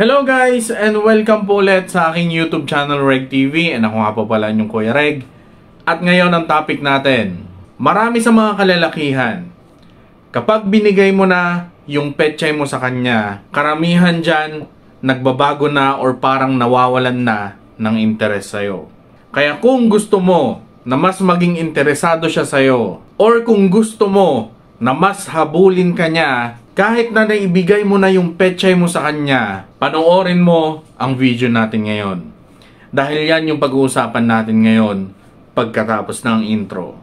Hello guys and welcome po ulit sa aking YouTube channel Reg TV, and ako nga po pala yung Kuya Reg. At ngayon ang topic natin, marami sa mga kalalakihan, kapag binigay mo na yung petchay mo sa kanya, karamihan dyan nagbabago na or parang nawawalan na ng interes sa'yo. Kaya kung gusto mo na mas maging interesado siya sa'yo, or kung gusto mo na mas habulin ka niya, kahit na naibigay mo na yung petchay mo sa kanya, panoorin mo ang video natin ngayon. Dahil yan yung pag-uusapan natin ngayon pagkatapos ng intro.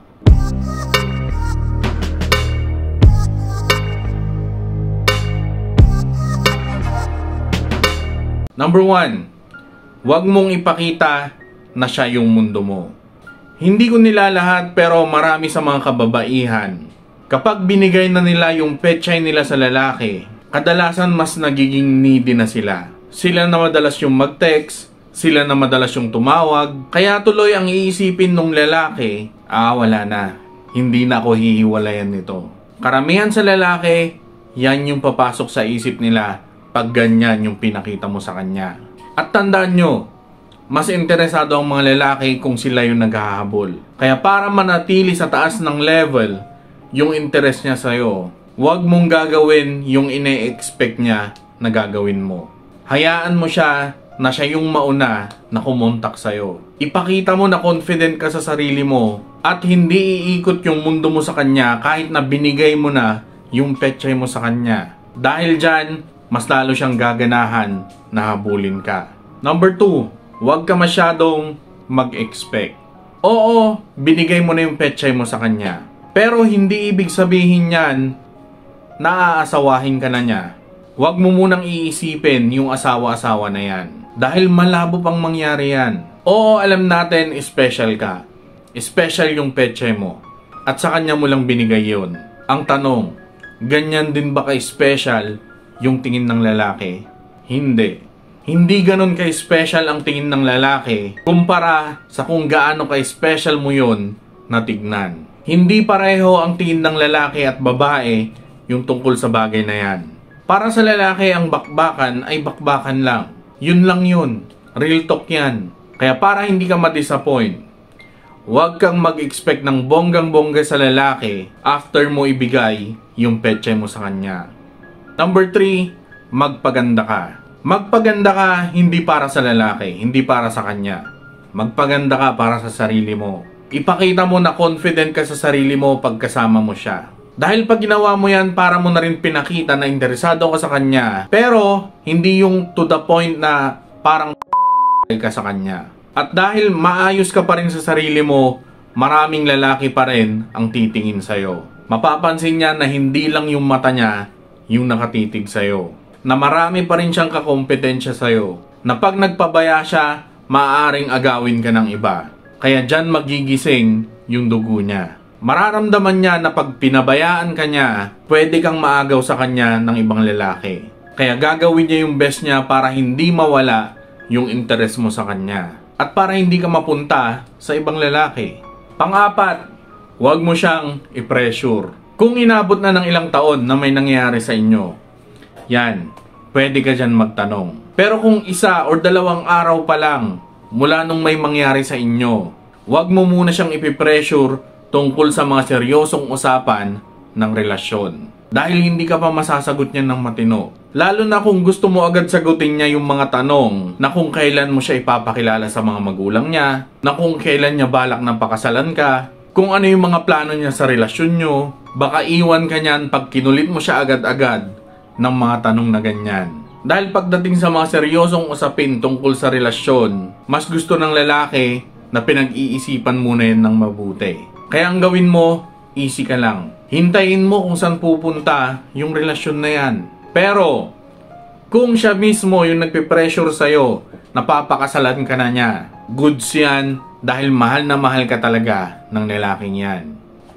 Number 1, huwag mong ipakita na siya yung mundo mo. Hindi ko nilalahat pero marami sa mga kababaihan, kapag binigay na nila yung petchay nila sa lalaki, kadalasan mas nagiging needy na sila. Sila na madalas yung mag-text, sila na madalas yung tumawag, kaya tuloy ang iisipin ng lalaki, wala na, hindi na ako hihiwalayan nito. Karamihan sa lalaki, yan yung papasok sa isip nila pag ganyan yung pinakita mo sa kanya. At tandaan nyo, mas interesado ang mga lalaki kung sila yung naghahabol. Kaya para manatili sa taas ng level yung interest niya sa'yo, huwag mong gagawin yung ine-expect niya na gagawin mo. Hayaan mo siya na siya yung mauna na kumontak sa'yo. Ipakita mo na confident ka sa sarili mo at hindi iikot yung mundo mo sa kanya kahit na binigay mo na yung petchay mo sa kanya. Dahil dyan, mas lalo siyang gaganahan na habulin ka. Number 2, huwag ka masyadong mag-expect. Oo, binigay mo na yung petchay mo sa kanya, pero hindi ibig sabihin yan na aasawahin ka na niya. Huwag mo munang iisipin yung asawa-asawa na yan. Dahil malabo pang mangyari yan. Oo, alam natin, special ka. Special yung petchay mo. At sa kanya mo lang binigay yun. Ang tanong, ganyan din ba ka-special yung tingin ng lalaki? Hindi. Hindi ganun ka-special ang tingin ng lalaki kumpara sa kung gaano ka-special mo yun na tignan. Hindi pareho ang tingin ng lalaki at babae yung tungkol sa bagay na yan. Para sa lalaki, ang bakbakan ay bakbakan lang. Yun lang yun. Real talk yan. Kaya para hindi ka ma-disappoint, huwag kang mag-expect ng bonggang-bongga sa lalaki after mo ibigay yung petchay mo sa kanya. Number 3, magpaganda ka. Magpaganda ka hindi para sa lalaki, hindi para sa kanya. Magpaganda ka para sa sarili mo. Ipakita mo na confident ka sa sarili mo pagkasama mo siya. Dahil pag ginawa mo yan, para mo na rin pinakita na interesado ka sa kanya. Pero, hindi yung to the point na parang ka sa kanya. At dahil maayos ka pa rin sa sarili mo, maraming lalaki pa rin ang titingin sa'yo. Mapapansin niya na hindi lang yung mata niya yung nakatitig sa'yo. Na marami pa rin siyang kakompetensya sa'yo. Na pag nagpabaya siya, maaaring agawin ka ng iba. Kaya dyan magigising yung dugo niya. Mararamdaman niya na pag pinabayaan ka niya, pwede kang maagaw sa kanya ng ibang lalaki. Kaya gagawin niya yung best niya para hindi mawala yung interest mo sa kanya. At para hindi ka mapunta sa ibang lalaki. Pang-apat, huwag mo siyang i-pressure. Kung inabot na ng ilang taon na may nangyayari sa inyo, yan, pwede ka dyan magtanong. Pero kung 1 or 2 araw pa lang mula nung may mangyari sa inyo, huwag mo muna siyang ipipressure tungkol sa mga seryosong usapan ng relasyon. Dahil hindi ka pa masasagot niya ng matino. Lalo na kung gusto mo agad sagutin niya yung mga tanong na kung kailan mo siya ipapakilala sa mga magulang niya, na kung kailan niya balak na pakasalan ka, kung ano yung mga plano niya sa relasyon nyo, baka iwan ka niyan pag kinulit mo siya agad-agad ng mga tanong na ganyan. Dahil pagdating sa mga seryosong usapin tungkol sa relasyon, mas gusto ng lalaki na pinag-iisipan muna yan ng mabuti. Kaya ang gawin mo, easy ka lang. Hintayin mo kung saan pupunta yung relasyon na yan. Pero, kung siya mismo yung nagpipressure sa'yo, napapakasalan ka na niya, goods yan dahil mahal na mahal ka talaga ng lalaking yan.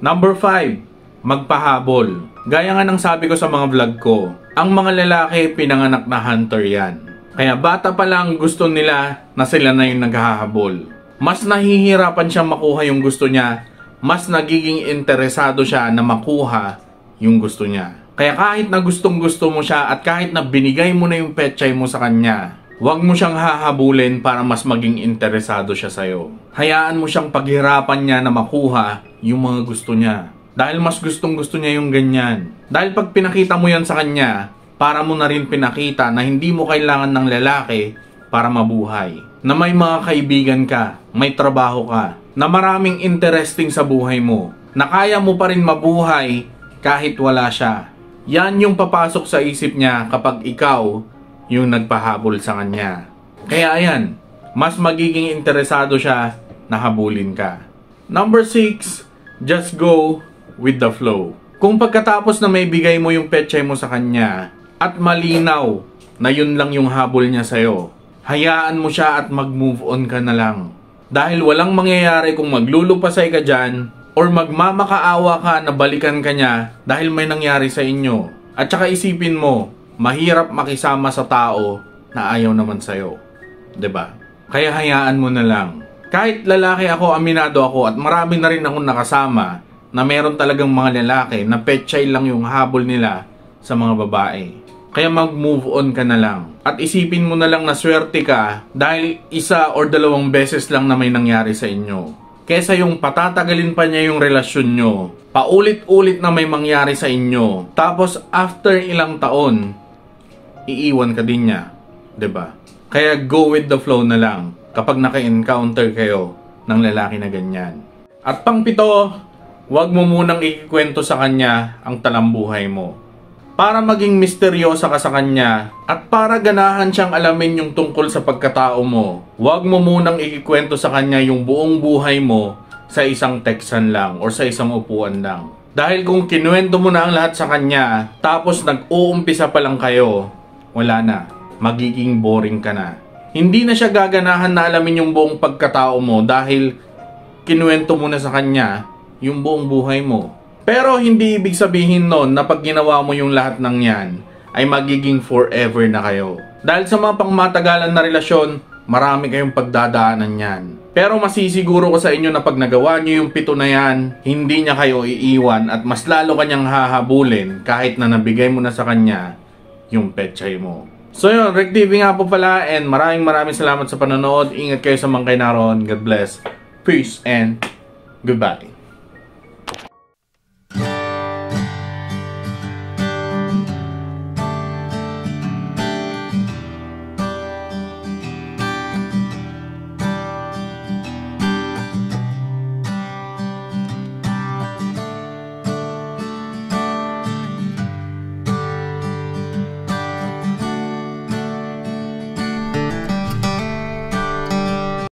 Number 5, magpahabol. Gaya nga ng sabi ko sa mga vlog ko, ang mga lalaki pinanganak na hunter yan. Kaya bata pa lang gusto nila na sila na yung naghahabol. Mas nahihirapan siyang makuha yung gusto niya, mas nagiging interesado siya na makuha yung gusto niya. Kaya kahit na gustong gusto mo siya at kahit na binigay mo na yung petchay mo sa kanya, huwag mo siyang hahabulin para mas maging interesado siya sa'yo. Hayaan mo siyang paghirapan niya na makuha yung mga gusto niya. Dahil mas gustong gusto niya yung ganyan. Dahil pag pinakita mo yan sa kanya, para mo na rin pinakita na hindi mo kailangan ng lalaki para mabuhay. Na may mga kaibigan ka, may trabaho ka, na maraming interesting sa buhay mo, na kaya mo pa rin mabuhay kahit wala siya. Yan yung papasok sa isip niya kapag ikaw yung nagpahabol sa kanya. Kaya ayan, mas magiging interesado siya na habulin ka. Number 6, just go with the flow. Kung pagkatapos na may bigay mo yung petchay mo sa kanya at malinaw na yun lang yung habol niya sa'yo, hayaan mo siya at mag-move on ka na lang. Dahil walang mangyayari kung maglulupasay ka dyan or magmamakaawa ka na balikan ka niya dahil may nangyari sa inyo. At saka isipin mo, mahirap makisama sa tao na ayaw naman sa'yo. 'Di ba? Kaya hayaan mo na lang. Kahit lalaki ako, aminado ako at marami na rin akong nakasama na meron talagang mga lalaki na petchay lang yung habol nila sa mga babae. Kaya mag-move on ka na lang. At isipin mo na lang na swerte ka dahil isa or dalawang beses lang na may nangyari sa inyo. Kesa yung patatagalin pa niya yung relasyon nyo, paulit-ulit na may mangyari sa inyo, tapos after ilang taon, iiwan ka din niya. 'Di ba? Kaya go with the flow na lang kapag naka-encounter kayo ng lalaki na ganyan. At pang-pito, huwag mo munang ikikwento sa kanya ang talambuhay mo. Para maging misteryosa ka sa kanya at para ganahan siyang alamin yung tungkol sa pagkatao mo, huwag mo munang ikikwento sa kanya yung buong buhay mo sa isang teksan lang or sa isang upuan lang. Dahil kung kinuwento mo na ang lahat sa kanya, tapos nag-uumpisa pa lang kayo, wala na. Magiging boring ka na. Hindi na siya gaganahan na alamin yung buong pagkatao mo dahil kinuwento mo na sa kanya yung buong buhay mo. Pero hindi ibig sabihin nun na pag ginawa mo yung lahat ng yan, ay magiging forever na kayo. Dahil sa mga pangmatagalan na relasyon, marami kayong pagdadaanan yan. Pero masisiguro ko sa inyo na pag nagawa nyo yung 7 na yan, hindi niya kayo iiwan at mas lalo kanyang hahabulin kahit na nabigay mo na sa kanya yung petchay mo. So yun, Rek TV nga po pala and maraming salamat sa panonood. Ingat kayo sa mga kayo naroon. God bless. Peace and goodbye.